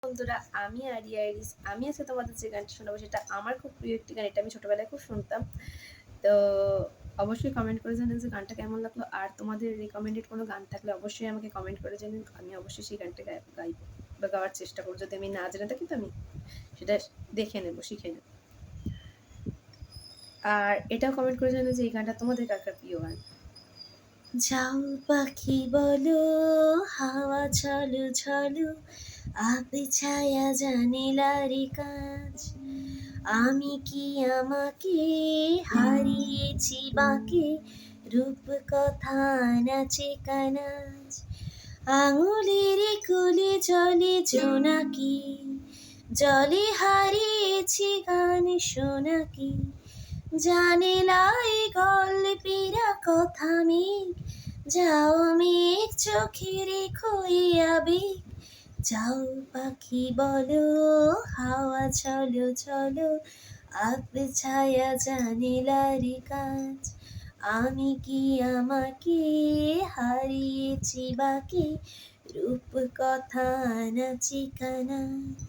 বন্ধুরা, আমি area iris. আমি আজকে তোমাদের যে গানটা শোনাবো সেটা আমার খুব প্রিয় একটি গান। এটা আমি ছোটবেলায় খুব শুনতাম। তো অবশ্যই কমেন্ট করে জানান যে গানটা কেমন লাগলো। আর তোমাদের রিকমেন্ডেড কোনো গান থাকলে অবশ্যই আমাকে কমেন্ট করে জানান। আমি অবশ্যই সেই গানটা গাইবো বা গাওয়ার চেষ্টা করবো। যদি আমি না জেনে থাকি তো আমি সেটা দেখে নেবো, শিখে নেবো। আর এটাও কমেন্ট করে জানান যে এই গানটা তোমাদের কার কার প্রিয় গান। যাও পাখি বলো, হাওয়া চলো চলো, আপে ছায়া জানিলারি কাজ। আমি কি আমাকে হারিয়েছি বাঁকে, রূপ কথা নাচে কানাজ। আঙুলের কুলে জলে জোনাকি, জলে হারিয়েছি গান শোনাকি। জানিলাই গল্পেরা কথা মেঘ, যাও মেঘ চোখে রেখো এই আবেগ। যাও পাখি বলো, হাওয়া চলো চলো, আবে ছায়া জানিলারি কাজ। আমি কি আমাকে হারিয়েছি বাকি, রূপ কথা নাচি কানাজ।